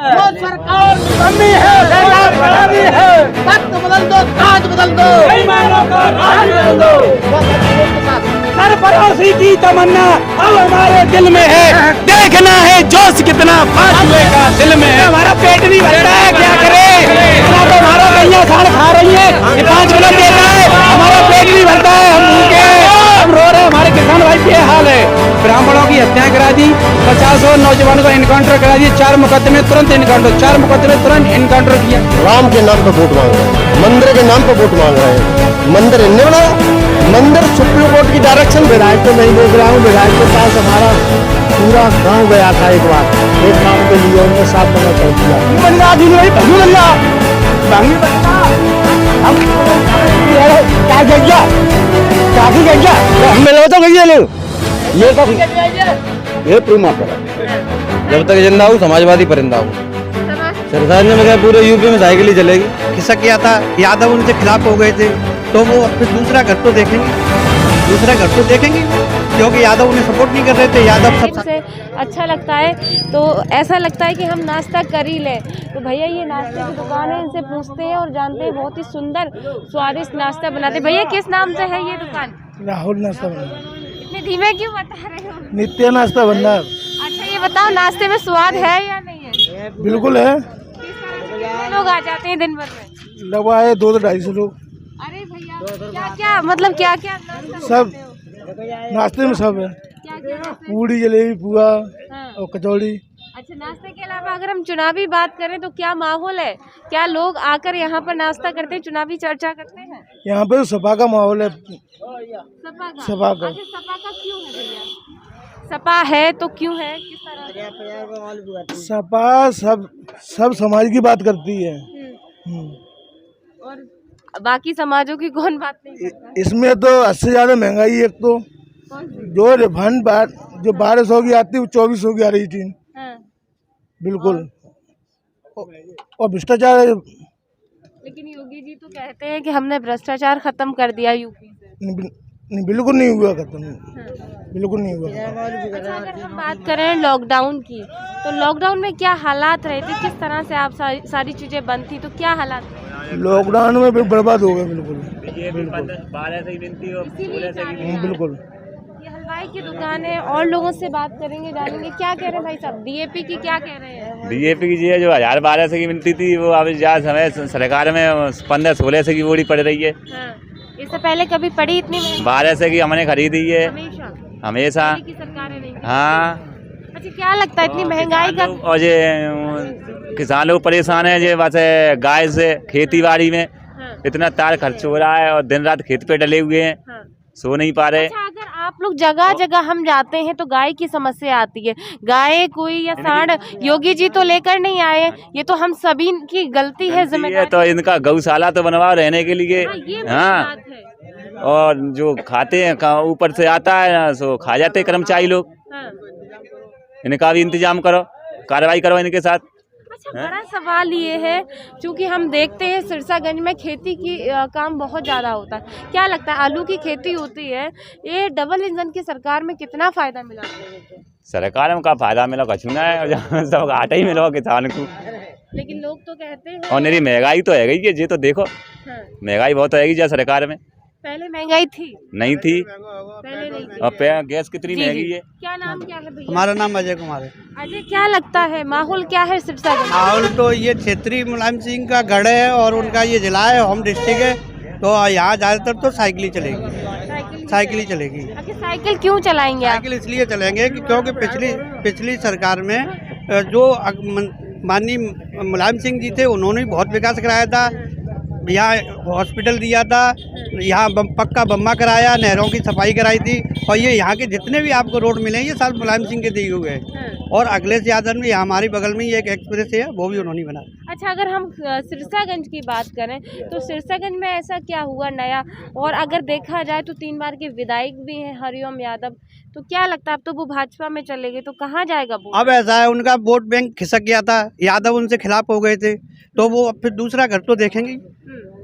जो सरकार निकलनी है करानी है, वक्त बदल दो, ताज बदल दो, बेईमानों का राज बदल दो। सरफरोशी की तमन्ना अब हमारे दिल में है, देखना है जोश कितना फासले का दिल में है। हमारा पेट नहीं भरता है, क्या करे, इतना तो हमारा गैया खान खा रही है, ये 5 मिनट देता है, हमारा पेट नहीं भरता है, हम भूखे हम रो रहे हैं। हमारे किसान भाई ये हाल है। ब्राह्मणों की हत्याएं करा दी, 50 नौजवानों का इनकाउंटर करा दिया, 4 मुकदमे तुरंत इनकाउंटर, 4 मुकदमे तुरंत इनकाउंटर किया। राम के नाम पर वोट मांग रहे हैं, मंदिर के नाम पर वोट मांग रहे हैं। मंदिर इन्हें बनाया, मंदिर सुप्रीम कोर्ट की डायरेक्शन। विधायक को नहीं देख रहा हूँ, विधायक के पास हमारा पूरा गांव गया था एक बार, एक काम के लिए उन्होंने 7 महीना कर दिया। ये प्रूमा पर जब तक जिंदा हूँ समाजवादी परिंदा हूँ। सरकार ने मेरा पूरे यूपी में साइकिल ही चलेगी। खिसक गया था, यादव उनके खिलाफ हो गए थे, तो वो फिर दूसरा घर तो देखेंगे, दूसरा घर तो देखेंगे, क्योंकि यादव उन्हें सपोर्ट नहीं कर रहे थे। यादव सबसे अच्छा लगता है, तो ऐसा लगता है कि हम नाश्ता कर ही लें। तो भैया ये नाश्ते की दुकान है, इनसे पूछते हैं और जानते हैं, बहुत ही सुंदर स्वादिष्ट नाश्ता बनाते हैं। भैया किस नाम से है ये दुकान? राहुल नाश्ता भंडार, इतने धीमे क्यों बता रहे हो? नित्य नाश्ता भंडार। अच्छा ये बताओ, नाश्ते में स्वाद है या नहीं है? बिल्कुल है। कितने लोग आ जाते हैं दिन भर में? लगवाए 200-250 लोग। अरे भैया क्या क्या मतलब क्या क्या सब नाश्ते में सब है, पूड़ी जलेबी पुआ और कचौड़ी। अच्छा नाश्ते के अलावा अगर हम चुनावी बात करें तो क्या माहौल है? क्या लोग आकर यहाँ पर नाश्ता करते हैं, चुनावी चर्चा करते हैं? यहाँ पे तो सपा का माहौल है। सपा का? सपा का। अच्छा सपा का क्यों है भैया? सपा है तो क्यों है, किस तरह? सपा सब समाज की बात करती है। और बाकी समाजों की कौन बात नहीं करता? इसमें तो 80 से ज्यादा महंगाई। एक तो जो रिफंड जो 1200 की आती है वो 2400 की आ रही थी। हाँ। बिल्कुल। और भ्रष्टाचार। लेकिन योगी जी तो कहते हैं कि हमने भ्रष्टाचार खत्म कर दिया यूपी से। नहीं बिल्कुल नहीं हुआ खत्म, बिल्कुल नहीं हुआ। अच्छा अगर हम बात करें लॉकडाउन की, तो लॉकडाउन में क्या हालात रहे थे, किस तरह से आप सारी चीजें बंद थी, तो क्या हालात थे? लॉकडाउन में बर्बाद हो गए बिल्कुल। बिल्कुल। ये हलवाई की दुकान है, और लोगों से बात करेंगे, जानेंगे क्या कह रहे हैं भाई साहब। डीएपी की क्या कह रहे हैं? डीएपी की जो 1000-1200 की मिलती थी, वो अब ज्यादा समय सरकार में 1500-1600 की बोरी पड़ रही है। हाँ। इससे पहले कभी पड़ी इतनी? 1200 की हमने खरीदी है हमेशा। की सरकारें नहीं। हाँ। अच्छा क्या लगता है इतनी महंगाई का? और ये किसान लोग परेशान है, ये बस गाय से खेती बाड़ी में इतना तार खर्च हो रहा है, और दिन रात खेत पे डले हुए हैं, सो नहीं पा रहे। अच्छा अगर आप लोग जगह जगह हम जाते हैं तो गाय की समस्या आती है, गाय कोई या सांड योगी जी तो लेकर नहीं आए, ये तो हम सभी की गलती है, जिम्मेदारी। तो इनका गौशाला तो बनवा रहने के लिए। हाँ और जो खाते हैं ऊपर से आता है, सो खा जाते कर्मचारी लोग। इनका भी इंतजाम करो, कार्रवाई करो इनके साथ। अच्छा बड़ा सवाल ये है, क्योंकि हम देखते हैं सिरसागंज में खेती की काम बहुत ज़्यादा होता है, क्या लगता है आलू की खेती होती है, ये डबल इंजन की सरकार में कितना फायदा मिला? सरकार में का फायदा मिला, कछु ना है, सब घाटा ही मिला किसान को। लेकिन लोग तो कहते हैं। और मेरी महंगाई तो है गई है, ये तो देखो। हाँ। महंगाई बहुत है जा सरकार में। पहले महंगाई थी? नहीं थी। पहले नहीं थी। अब गैस कितनी महंगी है। क्या नाम क्या है भैया? हमारा नाम अजय कुमार है। अजय क्या लगता है माहौल क्या है सिरसागंज? माहौल तो ये क्षेत्रीय मुलायम सिंह का गढ़ है, और उनका ये जिला है, होम डिस्ट्रिक्ट है, तो यहाँ ज़्यादातर तो साइकिल ही चलेगी। साइकिल ही चलेगी। साइकिल क्यों चलाएंगे आप? साइकिल इसलिए चलेंगे कि क्योंकि पिछली सरकार में जो माननीय मुलायम सिंह जी थे, उन्होंने बहुत विकास कराया था, यहाँ हॉस्पिटल दिया था, यहाँ पक्का बम्मा कराया, नहरों की सफाई कराई थी, और ये यहाँ के जितने भी आपको रोड मिले ये सब मुलायम सिंह के दिए हुए हैं। और अखिलेश यादव में हमारे बगल में ही एक एक्सप्रेस है, वो भी उन्होंने बनाया। अच्छा अगर हम सिरसागंज की बात करें तो सिरसागंज में ऐसा क्या हुआ नया, और अगर देखा जाए तो 3 बार के विधायक भी हैं हरिओम यादव, तो क्या लगता है अब तो वो भाजपा में चले गए, तो कहाँ जाएगा वो? अब ऐसा है, उनका वोट बैंक खिसक गया था, यादव उनसे खिलाफ हो गए थे, तो वो अब फिर दूसरा घर तो देखेंगे,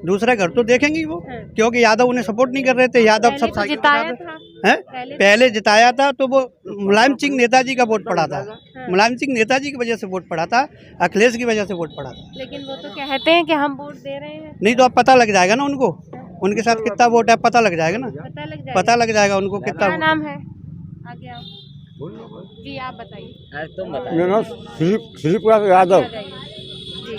दूसरा घर तो देखेंगे वो, क्योंकि यादव उन्हें सपोर्ट नहीं कर रहे थे। यादव सब जिताया था, पहले जिताया था, तो वो मुलायम सिंह नेताजी का वोट पड़ा था। मुलायम सिंह नेताजी की वजह से वोट पड़ा था, अखिलेश की वजह से वोट पड़ा था। लेकिन वो तो कहते हैं कि हम वोट दे रहे हैं। नहीं तो अब पता लग जाएगा ना उनको, उनके साथ कितना वोट है पता लग जाएगा ना, पता लग जाएगा उनको कितना क्या वोट। नाम है? आगे आओ जी, आप बताइए। मेरा नाम श्री प्रकाश यादव। जी,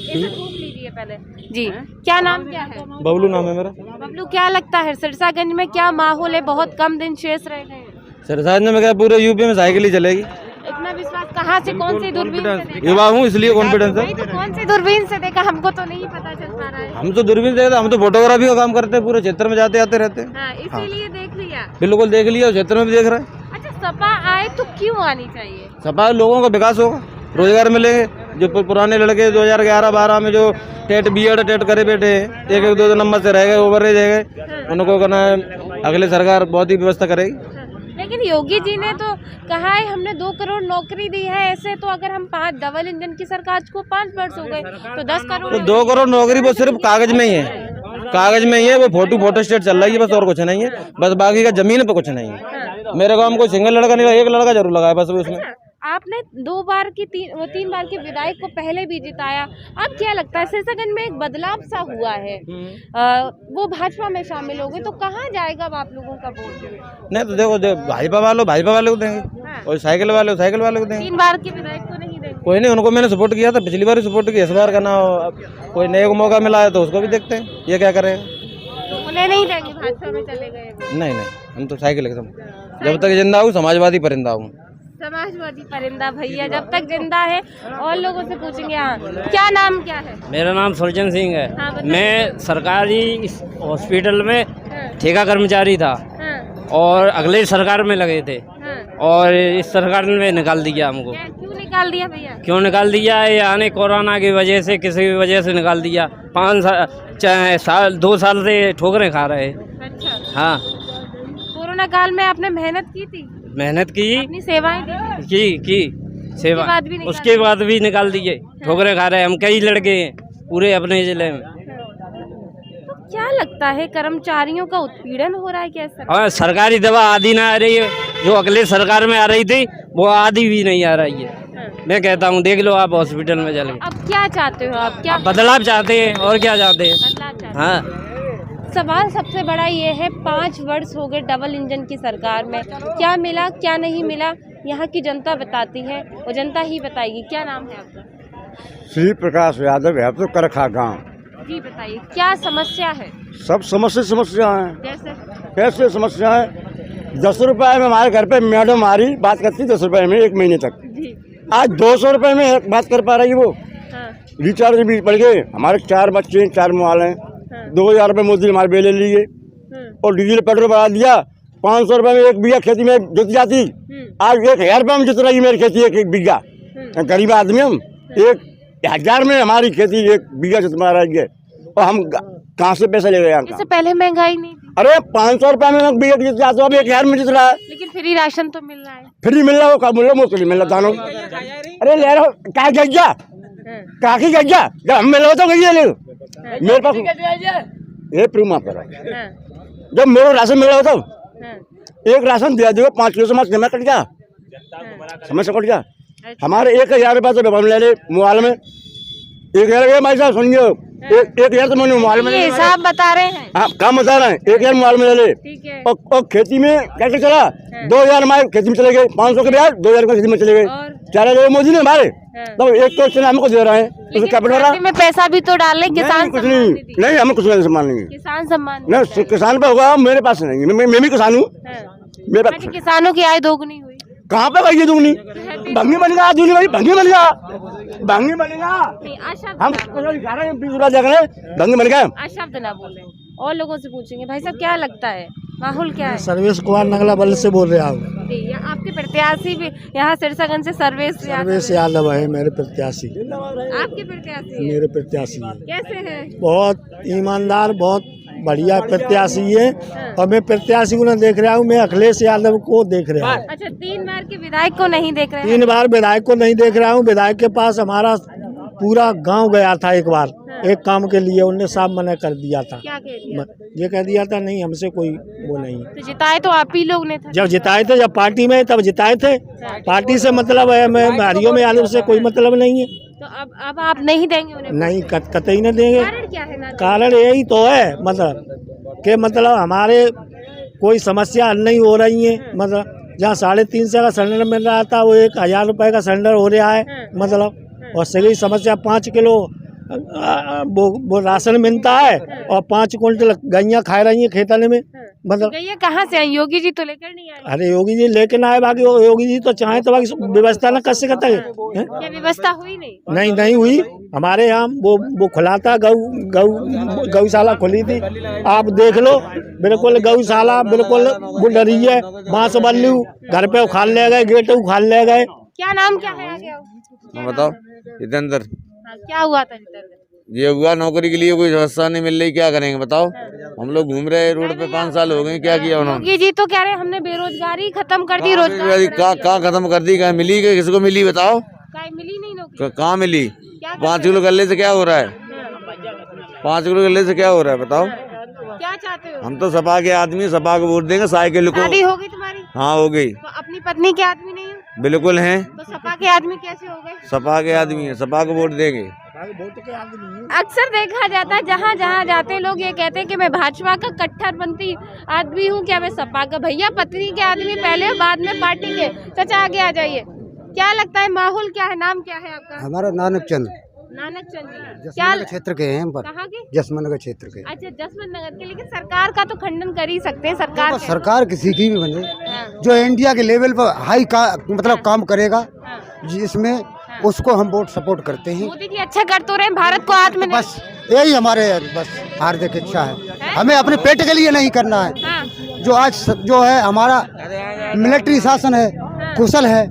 इसे पूछ लीजिए पहले जी। क्या नाम क्या है? बबलू नाम है मेरा। बबलू, क्या लगता है सिरसागंज में क्या माहौल है? बहुत कम दिन शेष रह गए हैं। सिरसागंज में क्या पूरे यूपी में साइकिल ही चलेगी। इतना विश्वास कहाँ से, कौन सी दूरबीन से देखा? युवा हूँ इसलिए कॉन्फिडेंस है। नहीं तो कौन सी दूरबीन से देखा, हमको तो नहीं पता चल पा रहा है। हम तो दूरबीन देखते, हम तो फोटोग्राफी का काम करते हैं, पूरे क्षेत्र में जाते आते रहते हैं। हाँ, इसीलिए देख लिया। बिल्कुल देख लिया, क्षेत्र में भी देख रहे हैं। अच्छा, सपा आए तो क्यों आनी चाहिए? सपा लोगों का विकास होगा, रोजगार मिलेंगे। जो पुराने लड़के 2011-12 में जो टेट बीएड टेट करे बैठे हैं, एक एक दो नंबर से रह गए, ओवरेज रह गए, उनको कहना है अगली सरकार बहुत ही व्यवस्था करेगी। लेकिन योगी जी ने तो कहा है हमने 2 करोड़ नौकरी दी है। ऐसे तो अगर हम 5 डबल इंजन की सरकार को 5 वर्ष हो गए तो 10 करोड़। तो 2 करोड़ नौकरी वो सिर्फ कागज में ही है, कागज में ही है। वो फोटो स्टेट चल रही है बस, और कुछ नहीं है। बस बाकी का जमीन पे कुछ नहीं है। मेरे गाँव में कोई सिंगल लड़का नहीं लगा, एक लड़का जरूर लगा है बस उसमें। आपने 2 बार की 3 बार के विधायक को पहले भी जिताया। अब क्या लगता है सिरसागंज में एक बदलाव सा हुआ है, वो भाजपा में शामिल हो गए, तो कहाँ जाएगा अब आप लोगों का वोट? नहीं तो देखो भाजपा वाले को देंगे, और साइकिल वाले को देंगे। 3 बार के विधायक को नहीं देंगे? कोई नहीं, उनको मैंने सपोर्ट किया था, पिछली बार भी सपोर्ट किया, इस बार का ना कोई नए को मौका मिला है तो उसको भी देखते हैं ये क्या करेगा। तो उन्हें नहीं देंगे, भाजपा में चले गए? नहीं, हम तो साइकिल एकदम, जब तक जिंदा हूँ समाजवादी परिंदा हूँ। समाजवादी परिंदा भैया जब तक जिंदा है। और लोगों से पूछेंगे। हाँ, क्या नाम क्या है? मेरा नाम सुरजन सिंह है। हाँ, बताइए। मैं सरकारी हॉस्पिटल में ठेका कर्मचारी था हाँ, और अगले सरकार में लगे थे, हाँ। और इस सरकार ने निकाल दिया हमको। क्यों निकाल दिया भैया? क्यों निकाल दिया? ये आने कोरोना की वजह से, किसी भी वजह से निकाल दिया। 2 साल से ठोकरें खा रहे। अच्छा, हाँ, कोरोना काल में आपने मेहनत की थी, मेहनत की, अपनी सेवाएं दी थी? सेवा, उसके बाद भी निकाल दिए। ठोकरें खा रहे। हम कई लड़के हैं पूरे अपने जिले में। तो क्या लगता है कर्मचारियों का उत्पीड़न हो रहा है क्या सर? और सरकारी दवा आधी ना आ रही है, जो अगले सरकार में आ रही थी वो आधी भी नहीं आ रही है। मैं कहता हूँ देख लो आप हॉस्पिटल में चल के। अब क्या चाहते हो आप? क्या बदलाव चाहते हैं, और क्या चाहते हैं? बदलाव चाहते हैं? हाँ, सवाल सबसे बड़ा ये है, 5 वर्ष हो गए डबल इंजन की सरकार में, क्या मिला क्या नहीं मिला यहाँ की जनता बताती है, और जनता ही बताएगी। क्या नाम है आपका? श्री प्रकाश यादव है तो करखा गाँव। जी बताइए, क्या समस्या है? सब समस्या है। जैसे कैसे समस्या है? 10 रुपए में हमारे घर पे मैडम आ रही बात करती 10 रुपए में 1 महीने तक। जी, आज 200 रुपए में बात कर पा रही है वो। हाँ, रिचार्ज भी पड़ गए, हमारे 4 बच्चे 4 मोबाइल हैं। 2000 रुपये मोदी ने हमारे बेले लिए, और डीजल पेट्रोल बढ़ा दिया। 500 रुपये में 1 बीघा खेती में जुत जाती, आज 1000 रुपये में जुत रही मेरी खेती 1 बीघा। गरीब आदमी हम, 1000 में हमारी खेती 1 बीघा जुत मारा है, और हम कहाँ से पैसे ले गए? इससे पहले महंगाई नहीं थी, अरे 500 रुपये में 1 बीघा जुत जाता, अब 1000 में जुत रहा है। लेकिन फ्री राशन तो मिल रहा है। फ्री मिल रहा है, वो मिल मुफ्त मिल रहा दानों। अरे ले रहा क्या गज्जा, काकी गज्जा, जब हम मिल रहा तो गई ले मेरे पास ये प्रूफ माफ करो। जब मेरे राशन मिल रहा था, एक राशन दिया दो 5 किलो समाज जमा कट गया, समझ से कट गया। हमारे 1000 रुपये से ले ले मोबाइल में 1000। भाई साहब सुनिए, 1000 तो मैंने मोबाइल में ये हिसाब बता रहे हैं। हाँ काम बता रहे हैं, 1000 मोबाइल में ले ले। ठीक है। और खेती में कैसे चला? 2000 हमारे खेती में चले गए, 500 के ब्याज 2000 का खेती में चले गए। 4000 मोदी ने हमारे, तो 1 करोड़ से हमको दे रहे हैं, उसको क्या बढ़ रहा? में पैसा भी तो डाल लें, किसान कुछ नहीं, हमें कुछ सम्मान नहीं है। किसान सम्मान नहीं, किसान पे होगा, मेरे पास नहीं है। मैं भी किसान हूँ, मेरे पास किसानों की आय दोगुनी हुई। कहाँ पे भाई दूंगी? भंगी बनेगा, दूनी भाई भंगी बनेगा, भंगी बनेगा। हम 20 रुपया देख रहे हैं, भंगी बनेगा। शब्द ना बोले। और लोगों से पूछेंगे, भाई साहब क्या लगता है माहौल क्या है? सर्वेश कुमार नगला बल से बोल रहे हैं आप? आपके प्रत्याशी भी यहाँ सिरसागंज से सर्वेश यादव है मेरे प्रत्याशी। आपके प्रत्याशी? मेरे प्रत्याशी कैसे है? बहुत ईमानदार, बहुत बढ़िया प्रत्याशी है, और मैं प्रत्याशी को नहीं देख रहा हूँ, मैं अखिलेश यादव को देख रहा हूँ। अच्छा, 3 बार के विधायक को नहीं देख रहे हैं? 3 बार विधायक को नहीं देख रहा हूँ। विधायक के पास हमारा पूरा गांव गया था एक बार, एक काम के लिए उनने साफ मना कर दिया था। क्या कह दिया? ये कह दिया था नहीं हमसे कोई वो नहीं। तो जिताए तो आप ही लोग ने था। जब जिताए थे, जब पार्टी में तब जिताए थे। पार्टी से मतलब है, मैं हरिओम यादव से कोई मतलब नहीं है। तो अब आप नहीं देंगे उन्हें? नहीं, कतई नहीं देंगे। कारण क्या है ना? कारण यही तो है मतलब कि मतलब हमारे कोई समस्या हल नहीं हो रही है। मतलब जहाँ 350 का सिलेंडर मिल रहा था वो 1000 रुपये का सिलेंडर हो रहा है मतलब। और सही समस्या 5 किलो वो राशन मिलता है और 5 कुंटल गैया खा रही हैं खेतन में मतलब। ये कहाँ से आए? योगी जी तो लेकर नहीं आए। अरे योगी जी लेकिन आए, बाकी योगी जी तो चाहे तो बाकी व्यवस्था ना कैसे करता है। क्या व्यवस्था हुई नहीं? नहीं हुई। हमारे यहाँ वो खुला था, गौशाला खुली थी, आप देख लो। बिल्कुल गौशाला बिल्कुल वो डरी है। बांस बल्लू घर पे उखाड़ ले गए, गेट उखाड़ ले गए। क्या नाम क्या है? आगे आओ। बताओ जितेंद्र। क्या हुआ था जितेंद्र? ये हुआ नौकरी के लिए कोई व्यवस्था नहीं मिल रही, क्या करेंगे बताओ। हम लोग घूम रहे हैं रोड पे, 5 साल हो गए, क्या किया उन्होंने? योगी जी तो कह रहे हैं हमने बेरोजगारी खत्म कर दी। रोजगार कहाँ खत्म कर दी? कहाँ मिली? किसको मिली बताओ? मिली नहीं नौकरी। कहाँ मिली? 5 किलो गले से क्या हो रहा है? 5 किलो गले से क्या हो रहा है बताओ? क्या चाहते हो? हम तो सपा के आदमी, सपा को वोट देंगे। साइकिल को। शादी हो गई तुम्हारी? हाँ हो गई। तो अपनी पत्नी के आदमी नहीं हो? बिल्कुल हैं। तो सपा के आदमी कैसे हो गए? सपा के आदमी है, सपा को वोट देंगे। अक्सर देखा जाता है जहाँ जहाँ जाते लोग ये कहते हैं कि मैं भाजपा का कट्टरपंथी आदमी हूँ। क्या मैं सपा का? भैया पत्नी के आदमी पहले, बाद में पार्टी के। चाचा आगे आ जाइए। क्या लगता है माहौल क्या है? नाम क्या है आपका? हमारा नानक चंद। नानक चंद जी। क्या क्षेत्र के हैं हम पर? कहाँ के? जसमन नगर क्षेत्र के। अच्छा, जसमन नगर के। लेकिन सरकार का तो खंडन कर ही सकते हैं। सरकार सरकार किसी की भी बने, जो इंडिया के लेवल पर हाई का मतलब काम करेगा, जिसमें उसको हम वोट सपोर्ट करते हैं। मोदी जी अच्छा कर तो रहे, भारत को आत्मनिर्भर। बस यही हमारे बस हार्दिक इच्छा है। हमें अपने पेट के लिए नहीं करना है। जो आज जो है हमारा मिलिट्री शासन है, कुशल है,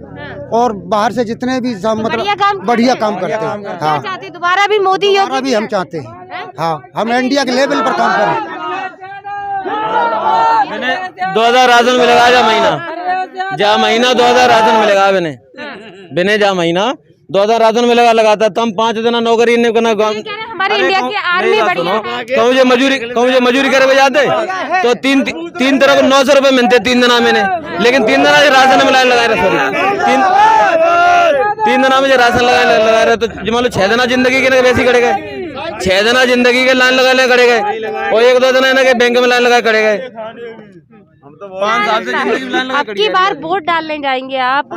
और बाहर से जितने भी मतलब बढ़िया काम करते हैं। हाँ, चाहते दोबारा भी मोदी योगी भी हम चाहते हैं। हाँ, हम इंडिया के लेवल पर काम करें। 2000 राशन मिलेगा जा महीना 2000 राशन मिलेगा। बिने जा महीना 2000 राशन मिलेगा लगातार। तम 5 दिन नौकरी नहीं करना। हमारे इंडिया की आर्मी बढ़िया है। कहूँ मजूरी करे जाते तो तीन तरह को 900 रुपए मिलते 3 दिन में। लेकिन 3 दिन से राशन में लगाए रहे। 3 दिन में जो राशन लगा रहे तो मान लो 6 दिन जिंदगी के वैसे खड़े गए। 6 दिन जिंदगी के लाइन लगा खड़े गए, और 1-2 दिन के बैंक में लाइन लगा खड़े गए। हम तो 5 साल से जिंदगी में लाइन लगा खड़े। अब की बार वोट डालने जाएंगे आप,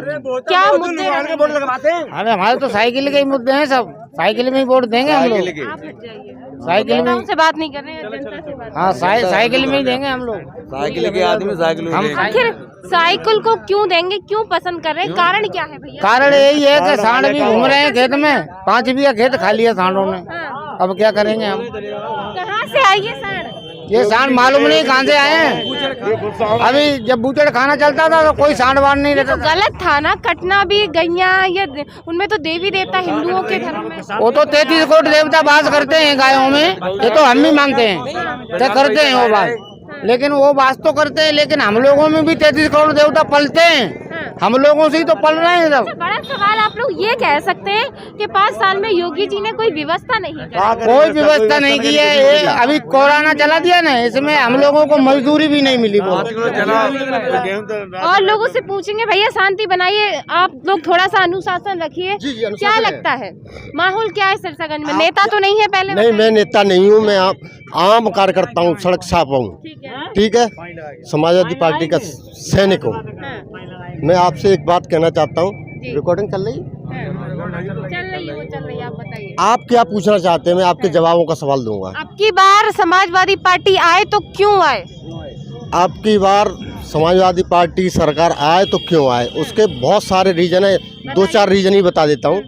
क्या मुद्दे? अरे हमारे तो साइकिल के ही मुद्दे हैं सब। साइकिल में ही वोट देंगे हम लोग। साइकिल में से बात नहीं कर रहे हैं, जनता से बात। हाँ, साइकिल में ही देंगे हम लोग। साइकिल के आदमी साइकिल। आखिर साइकिल को क्यों देंगे? क्यों पसंद कर रहे हैं? कारण क्या है भैया? कारण यही है कि सांड भी घूम रहे हैं खेत में। 5 बीघा खेत खा लिया सांडों ने। अब क्या करेंगे हम? कहाँ से आई ये सांड? ये सांड मालूम नहीं कहाँ से आए हैं। अभी जब बूचड़ खाना चलता था तो कोई सांड वाण नहीं रहता। गलत था ना कटना भी। गैया ये उनमें तो देवी देवता हिंदुओं के धर्म में। वो तो 33 कोट देवता वास करते हैं गायों में। ये तो हम भी मानते हैं, तो करते हैं वो बात। लेकिन वो वास तो करते हैं, लेकिन हम लोगों में भी 33 करोड़ देवता पलते हैं। हम लोगों से ही तो पल रहे हैं सब। बड़ा सवाल आप लोग ये कह सकते हैं कि 5 साल में योगी जी ने कोई व्यवस्था नहीं की। कोई व्यवस्था नहीं की है। अभी कोरोना चला दिया ना, इसमें हम लोगों को मजदूरी भी नहीं मिली। और लोगों से पूछेंगे भैया शांति बनाइए, आप लोग थोड़ा सा अनुशासन रखिए। क्या लगता है माहौल क्या है सिरसागंज में? नेता तो नहीं है पहले? नहीं, मैं नेता नहीं हूँ, मैं आम कार्यकर्ता हूँ, सड़क छापा हूँ। ठीक है, समाजवादी पार्टी का सैनिक हूँ। मैं आपसे एक बात कहना चाहता हूँ। रिकॉर्डिंग चल रही है? चल रही है, आप बताइए। आप क्या पूछना चाहते हैं? मैं आपके जवाबों का सवाल दूंगा। अब की बार समाजवादी पार्टी आए तो क्यों आए? अब की बार समाजवादी पार्टी सरकार आए तो क्यों आए, उसके बहुत सारे रीजन है। 2-4 रीजन ही बता देता हूँ।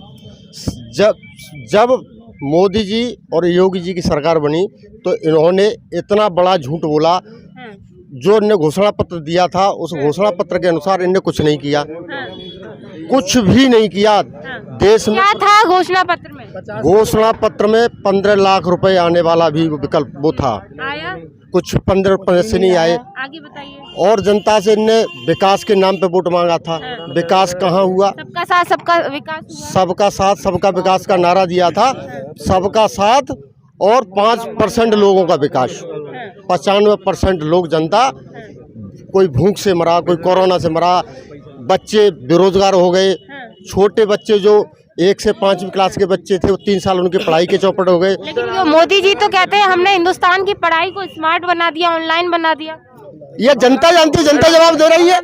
जब मोदी जी और योगी जी की सरकार बनी तो इन्होंने इतना बड़ा झूठ बोला। जो इन्हें घोषणा पत्र दिया था, उस घोषणा पत्र के अनुसार इन्हें कुछ नहीं किया। कुछ भी नहीं किया। देश में क्या था घोषणा पत्र में? घोषणा पत्र में 15 लाख रुपए आने वाला भी विकल्प वो था। आया? कुछ 15 पैसे नहीं आए। आगे बताइए। और जनता से इनने विकास के नाम पे वोट मांगा था। विकास कहाँ हुआ? सबका साथ सबका विकास हुआ। सबका साथ सबका विकास का नारा दिया था। सबका साथ और 5% लोगों का विकास। 95% लोग जनता, कोई भूख से मरा, कोई कोरोना से मरा, बच्चे बेरोजगार हो गए, छोटे बच्चे जो 1 से 5वीं क्लास के बच्चे थे वो 3 साल उनकी पढ़ाई के चौपट हो गए। लेकिन वो मोदी जी तो कहते हैं हमने हिंदुस्तान की पढ़ाई को स्मार्ट बना दिया, ऑनलाइन बना दिया। ये जनता जानती है, जनता जवाब दे रही है,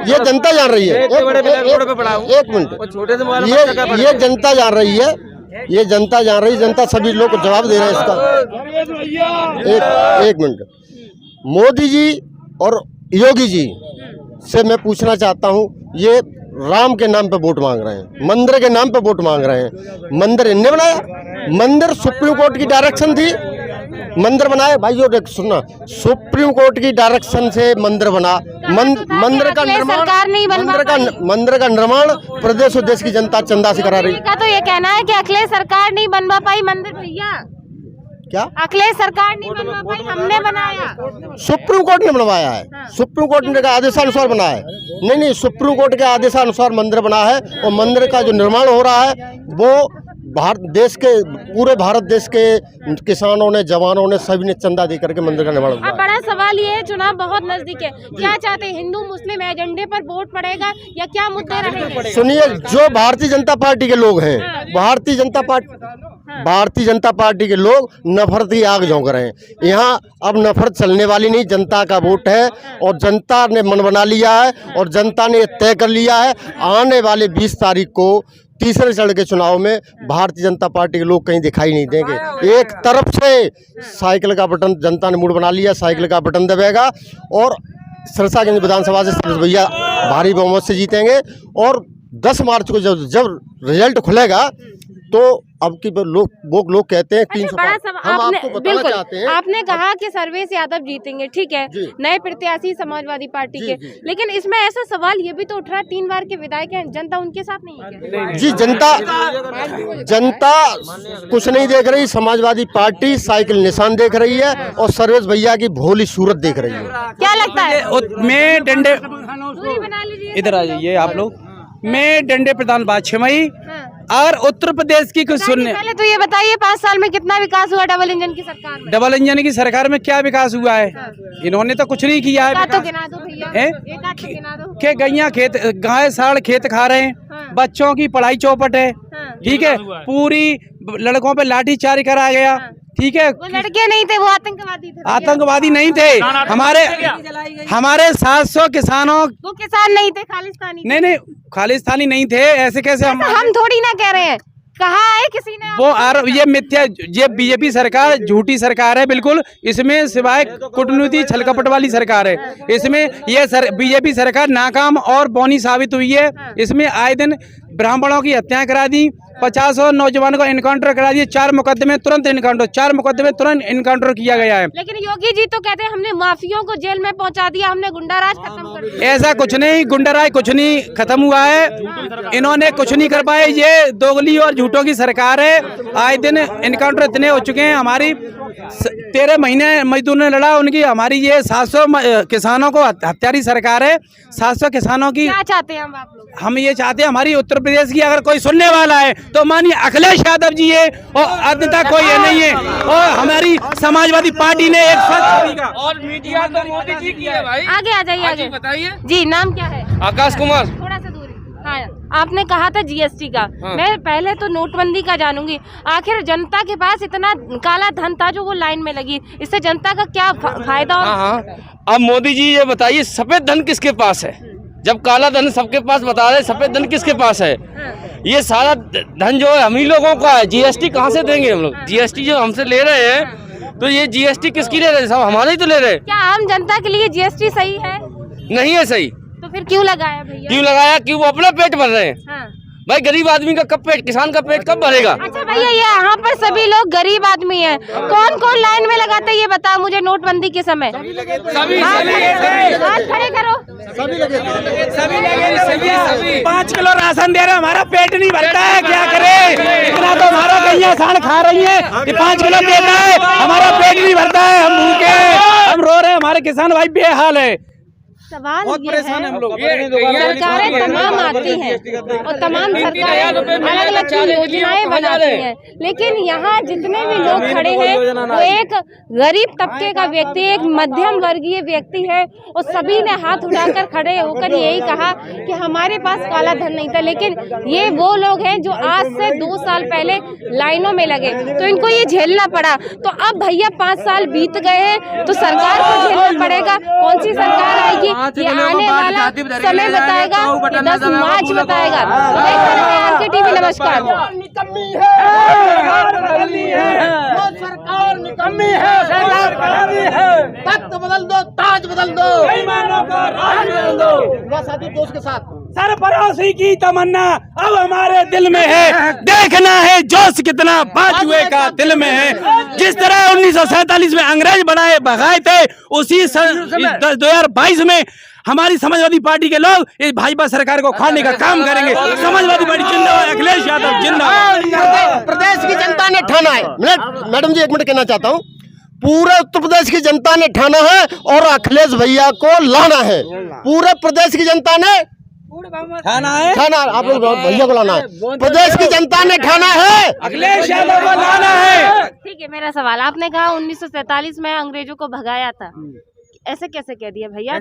ये जनता जान रही है। एक मिनट, ये जनता जान रही है, ये जनता जान रही है, जनता सभी लोग को जवाब दे रहे हैं इसका। एक मिनट, मोदी जी और योगी जी से मैं पूछना चाहता हूँ, ये राम के नाम पे वोट मांग रहे हैं, मंदिर के नाम पे वोट मांग रहे हैं। मंदिर इनने बनाया, मंदिर सुप्रीम कोर्ट की डायरेक्शन थी, मंदिर बनाए भाई। जो सुनना, सुप्रीम कोर्ट की डायरेक्शन से मंदिर बना, मंदिर का निर्माण, मंदिर का निर्माण प्रदेश और देश की जनता चंदा से करा रही। तो ये कहना है कि अखिलेश सरकार नहीं बनवा पाई मंदिर भैया। क्या अखिलेश सरकार नहीं बनवा पाई, हमने बनाया, सुप्रीम कोर्ट ने बनवाया है। हाँ। सुप्रीम कोर्ट ने आदेशानुसार बना है। नहीं, सुप्रीम कोर्ट के आदेशानुसार मंदिर बना है और मंदिर का जो निर्माण हो रहा है वो भारत देश के, पूरे भारत देश के किसानों ने, जवानों ने, सभी ने चंदा दे करके मंदिर का निर्माण हुआ। अब बड़ा सवाल ये है, चुनाव बहुत नजदीक है, क्या चाहते हैं, हिंदू मुस्लिम एजेंडे पर वोट पड़ेगा या क्या मुद्दे रहेंगे? सुनिए, जो भारतीय जनता पार्टी के लोग हैं, भारतीय जनता पार्टी के लोग नफरत की आग झोंक रहे हैं। यहाँ अब नफरत चलने वाली नहीं, जनता का वोट है और जनता ने मन बना लिया है और जनता ने तय कर लिया है, आने वाले 20 तारीख को तीसरे चरण के चुनाव में भारतीय जनता पार्टी के लोग कहीं दिखाई नहीं देंगे। एक तरफ से साइकिल का बटन जनता ने मूड बना लिया, साइकिल का बटन दबेगा और सिरसागंज विधानसभा से सुरेश भैया भारी बहुमत से जीतेंगे। और 10 मार्च को जब रिजल्ट खुलेगा तो अब की लोग कहते हैं 305। हम आपको बताना चाहते हैं, आपने कहा कि सर्वेश यादव जीतेंगे, ठीक है, नए प्रत्याशी समाजवादी पार्टी के, लेकिन इसमें ऐसा सवाल ये भी तो उठ रहा है, 3 बार के विधायक हैं, जनता उनके साथ नहीं है क्या? जी, जनता कुछ नहीं देख रही, समाजवादी पार्टी साइकिल निशान देख रही है और सर्वेश भैया की भोली सूरत देख रही है। क्या लगता है? मैं डंडे, दूरी बना लीजिए, इधर आ जाइए आप लोग। मैं डंडे प्रधान बादशाही और उत्तर प्रदेश की कुछ सुनने। पहले तो ये बताइए 5 साल में कितना विकास हुआ डबल इंजन की सरकार में? डबल इंजन की सरकार में क्या विकास हुआ है? इन्होंने तो कुछ नहीं किया है। तो गिना दो भैया, गिना दो। के गैया खेत, गाय साड़ खेत खा रहे हैं, बच्चों की पढ़ाई चौपट है, ठीक है, पूरी लड़कों पे लाठीचार्ज करा गया, ठीक है। वो लड़के नहीं थे, वो आतंकवादी थे। आतंकवादी नहीं थे, हमारे 700 किसानों, वो किसान नहीं थे, खालिस्तानी। नहीं, खालिस्तानी नहीं थे, ऐसे कैसे? हम थोड़ी ना कह रहे हैं, कहा है किसी ने। वो ये मिथ्या, ये बीजेपी सरकार झूठी सरकार है बिल्कुल। इसमें सिवाय कूटनीति छलकपट वाली सरकार है। इसमें ये बीजेपी सरकार नाकाम और बौनी साबित हुई है। इसमें आए दिन ब्राह्मणों की हत्याएं करा दी, 50 नौजवानों को इनकाउंटर करा दिए, 4 मुकदमे तुरंत इनकाउंटर किया गया है। लेकिन योगी जी तो कहते हैं हमने माफियों को जेल में पहुंचा दिया, हमने गुंडाराज खत्म कर दिया। ऐसा कुछ नहीं, गुंडाराज कुछ नहीं खत्म हुआ है, इन्होंने कुछ नहीं कर पाए। ये दोगली और झूठों की सरकार है। आए दिन इनकाउंटर इतने हो चुके हैं, हमारी 13 महीने मजदूर ने लड़ा उनकी, हमारी ये 700 किसानों को हत्यारी सरकार है। 700 किसानों की क्या चाहते हैं आप लोग? हम ये चाहते हैं हमारी उत्तर प्रदेश की अगर कोई सुनने वाला है तो मानिए अखिलेश यादव जी है और अन्यथा कोई ये नहीं है। और हमारी समाजवादी पार्टी ने एक और मीडिया तो मोदी जी की है भाई। आगे आ जाइए, आगे बताइए जी। नाम क्या है? आकाश कुमार। थोड़ा सा दूरी। हाँ, आपने कहा था जीएसटी का। मैं पहले तो नोटबंदी का जानूंगी, आखिर जनता के पास इतना काला धन था जो वो लाइन में लगी, इससे जनता का क्या फायदा? अब मोदी जी ये बताइए, सफेद धन किसके पास है? जब काला धन सबके पास बता रहे, सफेद धन किसके पास है? ये सारा धन जो है हम ही लोगों का है। जीएसटी कहाँ से देंगे हम लोग? जीएसटी जो हमसे ले रहे हैं तो ये जीएसटी किसकी ले रहे हैं? सब हमारे ही तो ले रहे हैं। क्या आम जनता के लिए जीएसटी सही है? नहीं है सही। तो फिर क्यों लगाया भैया? क्यों लगाया? क्यों? वो अपना पेट भर रहे हैं। भाई गरीब आदमी का कब पेट, किसान का पेट कब भरेगा? अच्छा भैया, ये यहाँ पर सभी लोग गरीब आदमी हैं, कौन कौन लाइन में लगाते हैं ये बताओ मुझे। नोटबंदी के समय सभी हाथ खड़े करो। सभी 5 किलो राशन दे रहे, हमारा पेट नहीं भरता है, क्या करे? इतना तो हमारा गैया साढ़ खा रही है, 5 किलो देता है, हमारा पेट नहीं भरता है, हम भूखे, हम रो रहे हैं, हमारे किसान भाई बेहाल है। सवाल बहुत ये परेशान है, हम लोग। सरकारें तमाम आती हैं और तमाम सरकारें अलग अलग योजनाएं बनाती हैं, लेकिन यहाँ जितने भी लोग खड़े हैं वो एक गरीब तबके का व्यक्ति, एक मध्यम वर्गीय व्यक्ति है और सभी ने हाथ उठाकर खड़े होकर यही कहा कि हमारे पास काला धन नहीं था। लेकिन ये वो लोग हैं जो आज से 2 साल पहले लाइनों में लगे, तो इनको ये झेलना पड़ा। तो अब भैया 5 साल बीत गए हैं तो सरकार को झेलना पड़ेगा। कौन सी सरकार आएगी ये आने वाला समय बताएगा, ये 10 मार्च बताएगा। देखते रहिए आपके टीवी। नमस्कार। निकम्मी है, सरकार निकम्मी है, सरकार खराबी है। तख्त बदल दो, ताज बदल दो, बेईमानों का राज बदल दो। साथी दोस्त के साथ सरफरोशी की तमन्ना अब हमारे दिल में है, देखना है जोश कितना बाजुए का दिल में है। जिस तरह 1947 में अंग्रेज बनाए भगाए थे, उसी 2022 में हमारी समाजवादी पार्टी के लोग इस भाजपा सरकार को खाने का काम करेंगे। समाजवादी पार्टी जिंदाबाद, अखिलेश यादव जिंदाबाद। प्रदेश की जनता ने ठाना है। मैडम जी एक मिनट कहना चाहता हूँ, पूरे उत्तर प्रदेश की जनता ने ठाना है और अखिलेश भैया को लाना है। पूरे प्रदेश की जनता ने ठाना है, आप लोग भैया को लाना है। प्रदेश की जनता ने ठाना है, अखिलेश यादव को लाना है। ठीक है, मेरा सवाल, आपने कहा 1947 में अंग्रेजों को भगाया था, ऐसे कैसे कह दिया भैया?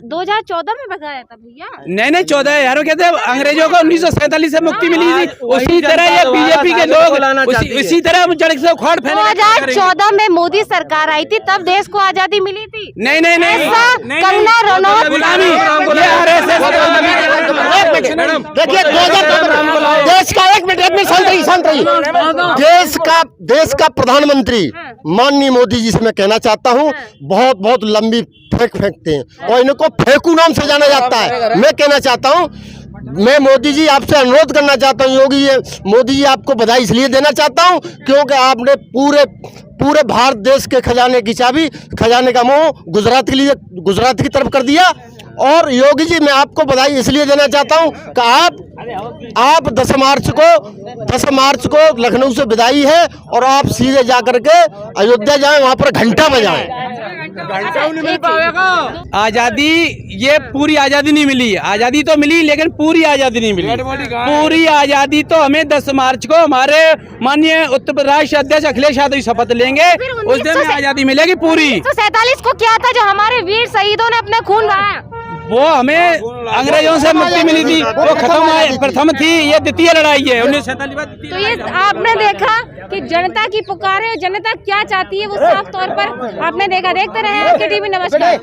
2014 में भगाया था भैया। नहीं 14 यारों कहते हैं अंग्रेजों को 1947 से मुक्ति मिली थी, उसी तरह ये बीजेपी के लोग इसी तरह जड़ से उखाड़ फेंक। 2014 में मोदी सरकार आई थी, तब देश को आजादी मिली थी। नहीं कंगना रनौत गुलामी, देखिए देश का एक मिनट शांत रहिए। देश का प्रधानमंत्री माननीय मोदी जी से मैं कहना चाहता हूँ, बहुत लंबी फेंकते हैं और इनको फेंकू नाम से जाना जाता है। मैं कहना चाहता हूँ, मैं मोदी जी आपसे अनुरोध करना चाहता हूँ, मोदी जी आपको बधाई इसलिए देना चाहता हूँ क्योंकि आपने पूरे भारत देश के खजाने की चाबी, खजाने का मुंह गुजरात की तरफ कर दिया। और योगी जी मैं आपको बधाई इसलिए देना चाहता हूं कि आप 10 मार्च को लखनऊ से विदाई है और आप सीधे जाकर के अयोध्या जाएं, वहां पर घंटा बजाएं। आजादी, ये पूरी आजादी नहीं मिली, आजादी तो मिली लेकिन पूरी आजादी नहीं मिली। पूरी आजादी तो हमें 10 मार्च को हमारे माननीय उत्तर प्रदेश अध्यक्ष अखिलेश यादव शपथ लेंगे, उस दिन में आजादी मिलेगी पूरी। 1947 को क्या था जो हमारे वीर शहीदों ने अपना खून बहाया? वो हमें अंग्रेजों से मुक्ति मिली थी, वो प्रथम थी, ये द्वितीय लड़ाई है 1947। तो ये आपने देखा कि जनता की पुकार है, जनता क्या चाहती है वो साफ तौर पर आपने देखा। देखते रहे आपके टीवी। नमस्कार।